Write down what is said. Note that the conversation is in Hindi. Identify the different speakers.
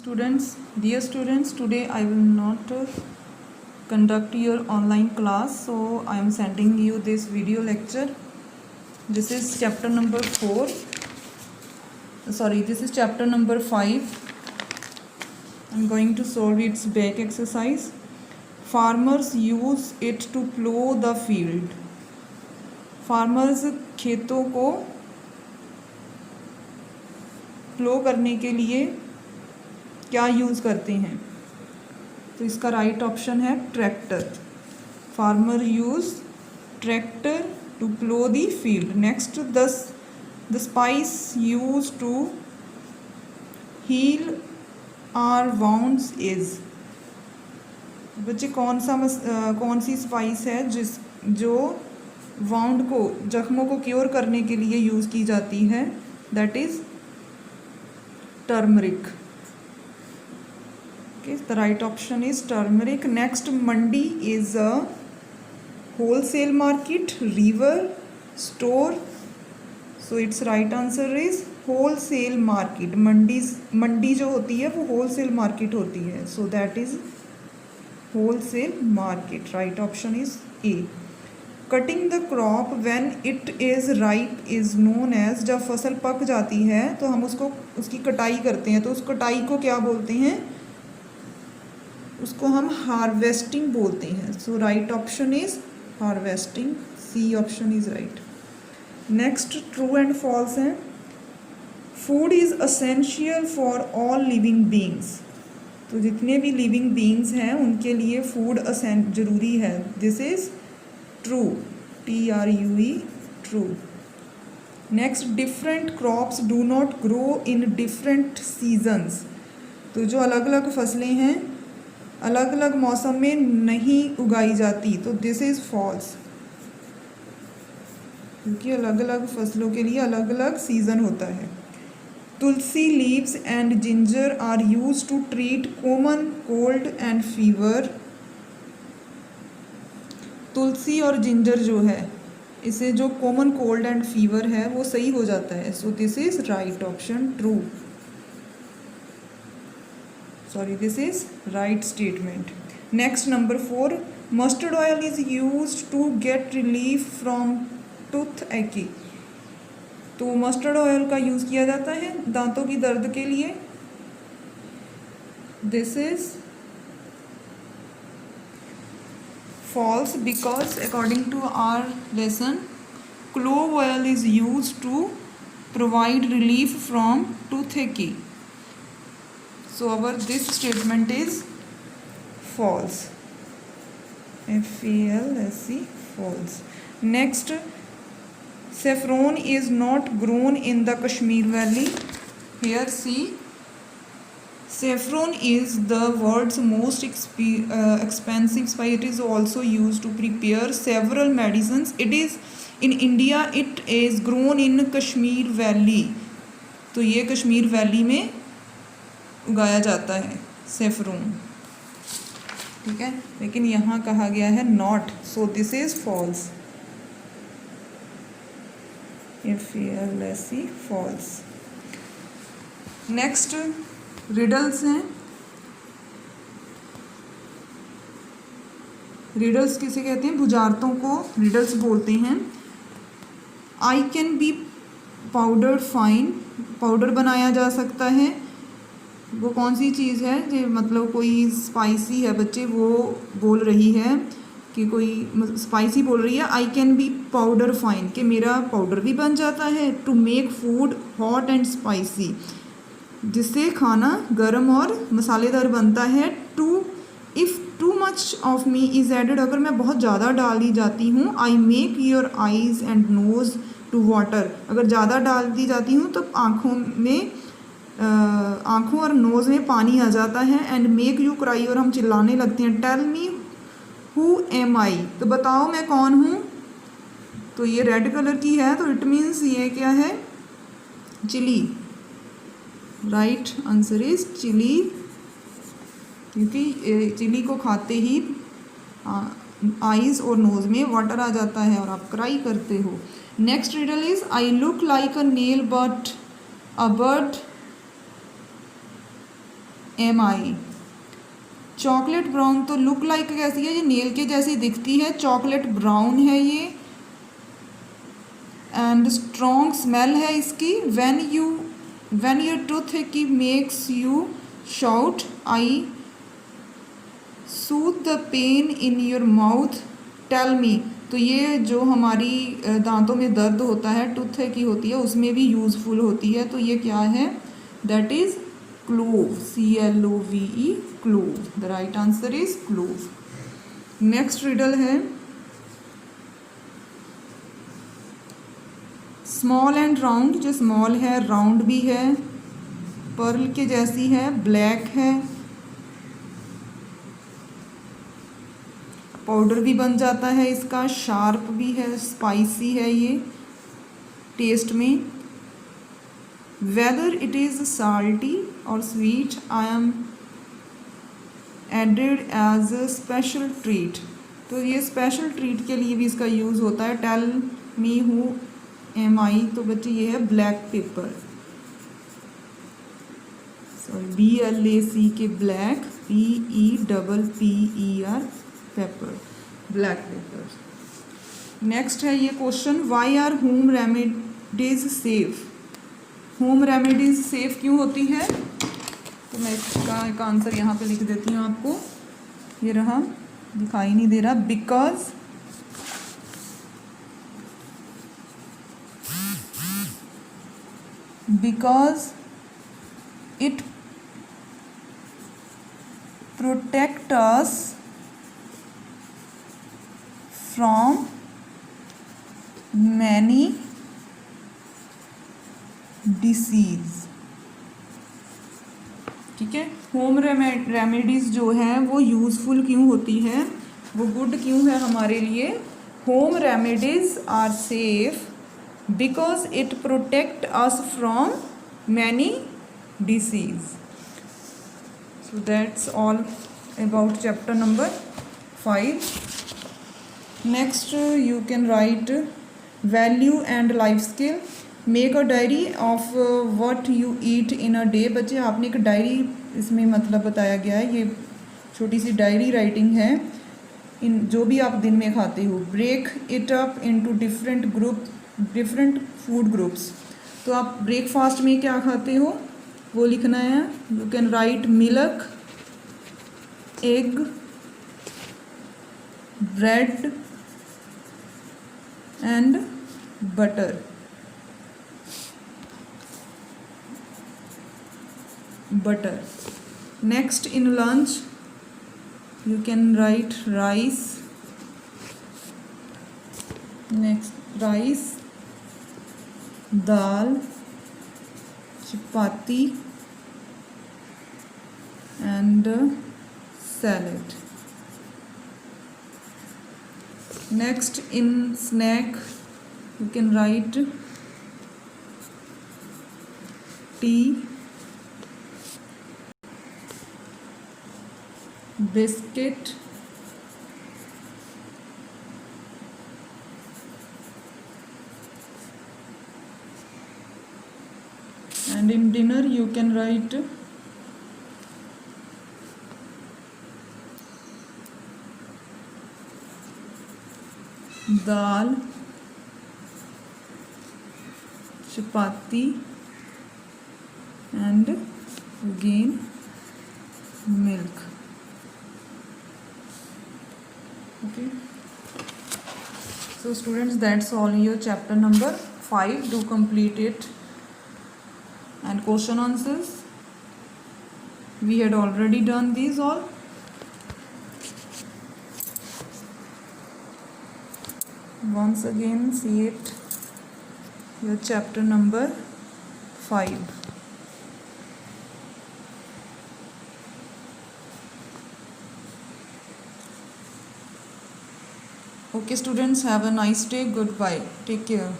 Speaker 1: Dear students, today I will not conduct your online class, so I am sending you this video lecture. This is chapter number 4. This is chapter number 5. I am going to solve its back exercise. Farmers use it to plow the field. Farmers खेतों को प्लो करने के लिए क्या यूज़ करते हैं? तो इसका राइट ऑप्शन है tractor. Farmer use tractor to plough the field. Next, the spice use to heal our wounds is. बच्चे कौन सी स्पाइस है जो वाउंड को, जख्मों को क्योर करने के लिए यूज़ की जाती है? That is turmeric. The right option is turmeric. Next, mandi is a wholesale market, river, store. So its right answer is wholesale market. मंडी जो होती है वो wholesale market होती है. So that is wholesale market. Right option is A. Cutting the crop when it is ripe is known as. जब फसल पक जाती है तो हम उसकी कटाई करते हैं, तो उस कटाई को क्या बोलते हैं? उसको हम हार्वेस्टिंग बोलते हैं. So right option is harvesting. C option is right. Next, true and false हैं. Food is essential for all living beings. तो जितने भी लिविंग बींग्स हैं उनके लिए फूड ज़रूरी है. This is true. TRUE true. Next, different crops do not grow in different seasons. तो जो अलग अलग फसलें हैं अलग अलग मौसम में नहीं उगाई जाती, तो दिस इज़ फॉल्स. क्योंकि अलग अलग फसलों के लिए अलग अलग सीज़न होता है. Tulsi leaves and ginger are use to treat common cold and fever. तुलसी और जिंजर जो है, इसे जो कॉमन कोल्ड एंड फीवर है वो सही हो जाता है. So this is right option. True. This is right statement. Next, number 4, mustard oil is used to get relief from toothache. तो मस्टर्ड ऑयल का यूज़ किया जाता है दांतों की दर्द के लिए. This is false because according to our lesson, clove oil is used to provide relief from toothache. So this statement is false. FALSE, false. Next, saffron is not grown in the Kashmir Valley. Here see, saffron is the world's most expensive spice. It is also used to prepare several medicines. It is in India. It is grown in Kashmir Valley. तो ये कश्मीर वैली में उगाया जाता है सेफ्रोन. ठीक है, लेकिन यहाँ कहा गया है not. So this is false. FALSE, false. Next, riddles हैं. रिडल्स किसे कहते हैं? बुझारतों को रिडल्स बोलते हैं. I can be powder fine. Powder बनाया जा सकता है. वो कौन सी चीज़ है जो मतलब कोई स्पाइसी है? बच्चे वो बोल रही है कि कोई स्पाइसी बोल रही है. I can be powder fine, कि मेरा पाउडर भी बन जाता है. To make food hot and spicy, जिससे खाना गर्म और मसालेदार बनता है. If too much of me is added, अगर मैं बहुत ज़्यादा डाल दी जाती हूँ. I make your eyes and nose to water, अगर ज़्यादा डाल दी जाती हूँ तो आँखों और नोज़ में पानी आ जाता है. एंड मेक यू क्राई, और हम चिल्लाने लगते हैं. Tell me who am I, तो बताओ मैं कौन हूँ. तो ये रेड कलर की है, तो इट मीन्स ये क्या है? Chilli. Right answer is chilli, क्योंकि चिली को खाते ही आईज़ और नोज़ में वाटर आ जाता है और आप क्राई करते हो. Next riddle is, I look like a nail but a bird MI। Chocolate brown तो लुक लाइक कैसी है, ये नेल के जैसी दिखती है, चॉकलेट ब्राउन है ये। एंड स्ट्रॉन्ग स्मेल है इसकी। When your tooth key makes you shout I soothe the pain in your mouth tell me. तो ये जो हमारी दांतों में दर्द होता है, टूथ की होती है, उसमें भी यूज़फुल होती है। तो ये क्या है, that is clove, CLOVE, clove. The right answer is clove. Next riddle है, स्मॉल एंड राउंड। जो स्मॉल है, राउंड भी है, पर्ल के जैसी है, ब्लैक है, पाउडर भी बन जाता है इसका, शार्प भी है, स्पाइसी है ये टेस्ट में। वेदर इट इज़ साल्टी और sweet I am added as a special treat. तो ये स्पेशल ट्रीट के लिए भी इसका यूज़ होता है। Tell me who am I, तो बच्चे ये है black pepper, sorry BLAC K black, PEPPER, pepper, black pepper. Next है ये question, why are home remedies safe. Home remedies safe क्यों होती है, तो मैं इसका एक आंसर यहाँ पे लिख देती हूँ आपको, ये रहा, दिखाई नहीं दे रहा। Because it protect us from many disease. ठीक है, होम रेमेडीज़ जो है वो यूज़फुल क्यों होती है, वो गुड क्यों है हमारे लिए। Home remedies are safe because it protect us from many disease. So that's all about chapter number 5. Next you can write value and life skill. Make a diary of what you eat in a day. बच्चे आपने एक डायरी इसमें मतलब बताया गया है, ये छोटी सी डायरी राइटिंग है, इन जो भी आप दिन में खाते हो। Break it up into different food groups. तो आप ब्रेकफास्ट में क्या खाते हो वो लिखना है। You can write milk, egg, bread and butter. Next in lunch you can write rice, dal, chapati and salad. Next in snack you can write tea, biscuit, and in dinner you can write dal, chapati and again milk. Okay, so students, that's all your chapter number 5. Do complete it. And question answers we had already done these all. Once again see it, your chapter number 5. Okay students, have a nice day. Goodbye, take care.